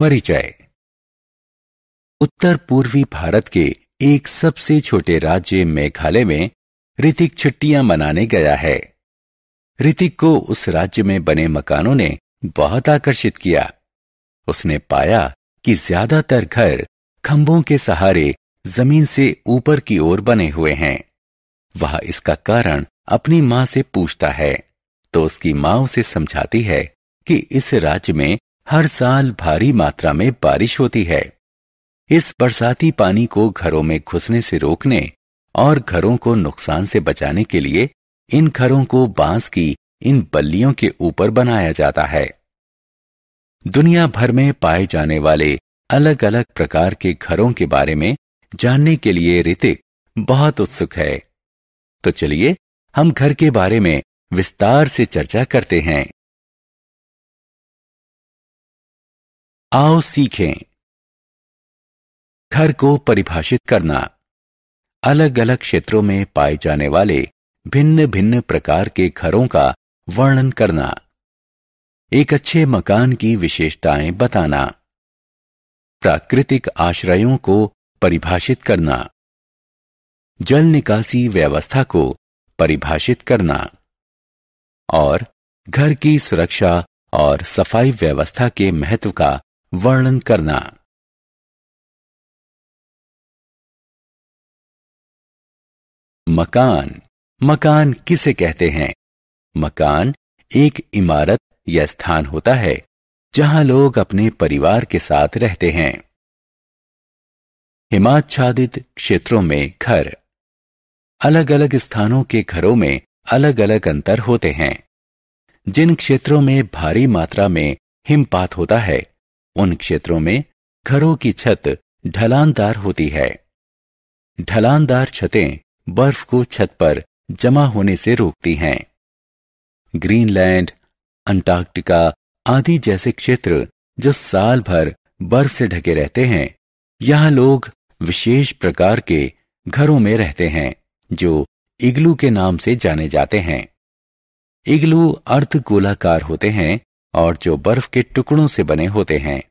परिचय। उत्तर पूर्वी भारत के एक सबसे छोटे राज्य मेघालय में ऋतिक छुट्टियां मनाने गया है। ऋतिक को उस राज्य में बने मकानों ने बहुत आकर्षित किया। उसने पाया कि ज्यादातर घर खंभों के सहारे जमीन से ऊपर की ओर बने हुए हैं। वह इसका कारण अपनी मां से पूछता है तो उसकी मां उसे समझाती है कि इस राज्य में हर साल भारी मात्रा में बारिश होती है। इस बरसाती पानी को घरों में घुसने से रोकने और घरों को नुकसान से बचाने के लिए इन घरों को बांस की इन बल्लियों के ऊपर बनाया जाता है। दुनिया भर में पाए जाने वाले अलग अलग प्रकार के घरों के बारे में जानने के लिए ऋतिक बहुत उत्सुक है। तो चलिए हम घर के बारे में विस्तार से चर्चा करते हैं। आओ सीखें। घर को परिभाषित करना। अलग अलग क्षेत्रों में पाए जाने वाले भिन्न भिन्न प्रकार के घरों का वर्णन करना। एक अच्छे मकान की विशेषताएं बताना। प्राकृतिक आश्रयों को परिभाषित करना। जल निकासी व्यवस्था को परिभाषित करना और घर की सुरक्षा और सफाई व्यवस्था के महत्व का वर्णन करना। मकान। मकान किसे कहते हैं? मकान एक इमारत या स्थान होता है जहां लोग अपने परिवार के साथ रहते हैं। हिमाच्छादित क्षेत्रों में घर। अलग अलग स्थानों के घरों में अलग अलग अंतर होते हैं। जिन क्षेत्रों में भारी मात्रा में हिमपात होता है उन क्षेत्रों में घरों की छत ढलानदार होती है। ढलानदार छतें बर्फ को छत पर जमा होने से रोकती हैं। ग्रीनलैंड, अंटार्कटिका आदि जैसे क्षेत्र जो साल भर बर्फ से ढके रहते हैं, यहां लोग विशेष प्रकार के घरों में रहते हैं जो इग्लू के नाम से जाने जाते हैं। इग्लू अर्धगोलाकार होते हैं और जो बर्फ के टुकड़ों से बने होते हैं।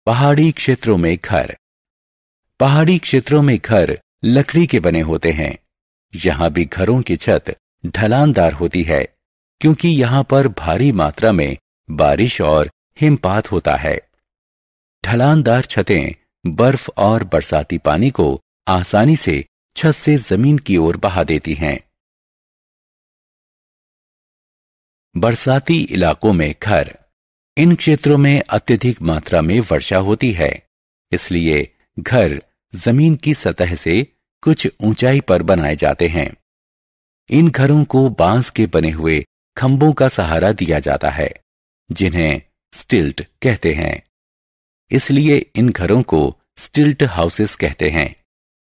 पहाड़ी क्षेत्रों में घर। पहाड़ी क्षेत्रों में घर लकड़ी के बने होते हैं। यहां भी घरों की छत ढलानदार होती है क्योंकि यहां पर भारी मात्रा में बारिश और हिमपात होता है। ढलानदार छतें बर्फ और बरसाती पानी को आसानी से छत से जमीन की ओर बहा देती हैं। बरसाती इलाकों में घर। इन क्षेत्रों में अत्यधिक मात्रा में वर्षा होती है, इसलिए घर जमीन की सतह से कुछ ऊंचाई पर बनाए जाते हैं। इन घरों को बांस के बने हुए खंभों का सहारा दिया जाता है जिन्हें स्टिल्ट कहते हैं। इसलिए इन घरों को स्टिल्ट हाउसेस कहते हैं।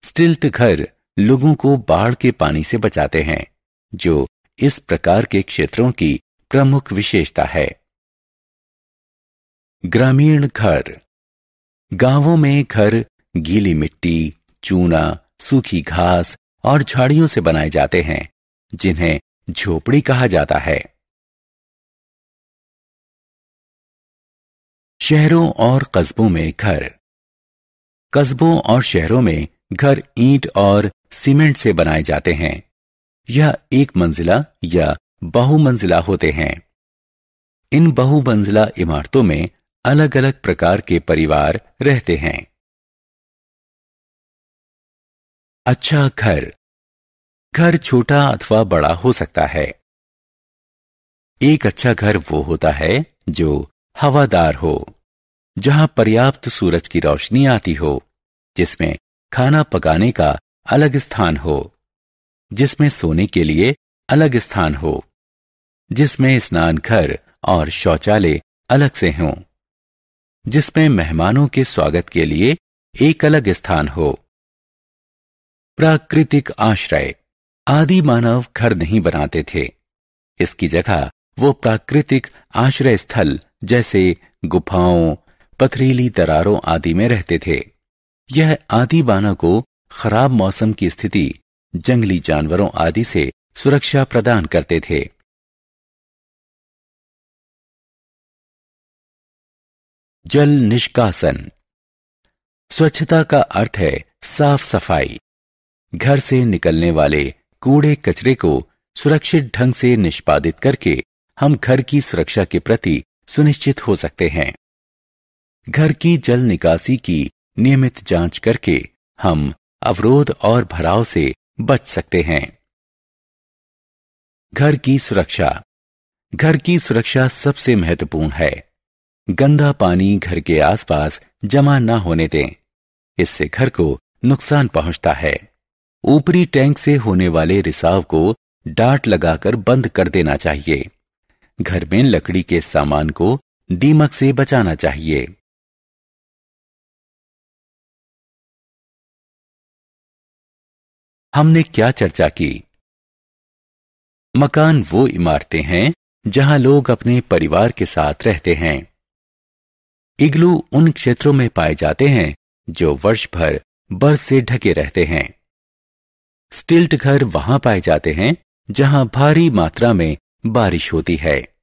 स्टिल्ट घर लोगों को बाढ़ के पानी से बचाते हैं, जो इस प्रकार के क्षेत्रों की प्रमुख विशेषता है। ग्रामीण घर। गांवों में घर गीली मिट्टी, चूना, सूखी घास और झाड़ियों से बनाए जाते हैं जिन्हें झोपड़ी कहा जाता है। शहरों और कस्बों में घर। कस्बों और शहरों में घर ईंट और सीमेंट से बनाए जाते हैं। यह एक मंजिला या बहुमंजिला होते हैं। इन बहुमंजिला इमारतों में अलग अलग प्रकार के परिवार रहते हैं। अच्छा घर। घर छोटा अथवा बड़ा हो सकता है। एक अच्छा घर वो होता है जो हवादार हो, जहां पर्याप्त सूरज की रोशनी आती हो, जिसमें खाना पकाने का अलग स्थान हो, जिसमें सोने के लिए अलग स्थान हो, जिसमें स्नान घर और शौचालय अलग से हों, जिसमें मेहमानों के स्वागत के लिए एक अलग स्थान हो। प्राकृतिक आश्रय। आदि मानव घर नहीं बनाते थे। इसकी जगह वो प्राकृतिक आश्रय स्थल जैसे गुफाओं, पथरीली दरारों आदि में रहते थे। यह आदि मानव को खराब मौसम की स्थिति, जंगली जानवरों आदि से सुरक्षा प्रदान करते थे। जल निष्कासन। स्वच्छता का अर्थ है साफ सफाई। घर से निकलने वाले कूड़े कचरे को सुरक्षित ढंग से निष्पादित करके हम घर की सुरक्षा के प्रति सुनिश्चित हो सकते हैं। घर की जल निकासी की नियमित जांच करके हम अवरोध और भराव से बच सकते हैं। घर की सुरक्षा। घर की सुरक्षा सबसे महत्वपूर्ण है। गंदा पानी घर के आसपास जमा न होने दें, इससे घर को नुकसान पहुंचता है। ऊपरी टैंक से होने वाले रिसाव को डार्ट लगाकर बंद कर देना चाहिए। घर में लकड़ी के सामान को दीमक से बचाना चाहिए। हमने क्या चर्चा की? मकान वो इमारतें हैं जहां लोग अपने परिवार के साथ रहते हैं। इग्लू उन क्षेत्रों में पाए जाते हैं जो वर्ष भर बर्फ से ढके रहते हैं। स्टिल्ट घर वहां पाए जाते हैं जहां भारी मात्रा में बारिश होती है।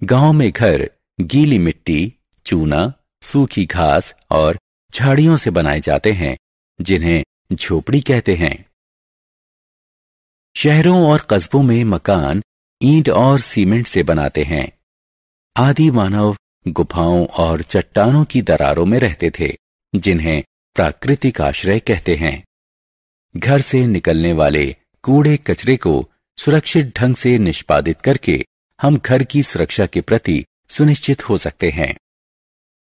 गांव में घर गीली मिट्टी, चूना, सूखी घास और झाड़ियों से बनाए जाते हैं, जिन्हें झोपड़ी कहते हैं। शहरों और कस्बों में मकान ईंट और सीमेंट से बनाते हैं। आदि मानव गुफाओं और चट्टानों की दरारों में रहते थे, जिन्हें प्राकृतिक आश्रय कहते हैं। घर से निकलने वाले कूड़े कचरे को सुरक्षित ढंग से निष्पादित करके हम घर की सुरक्षा के प्रति सुनिश्चित हो सकते हैं।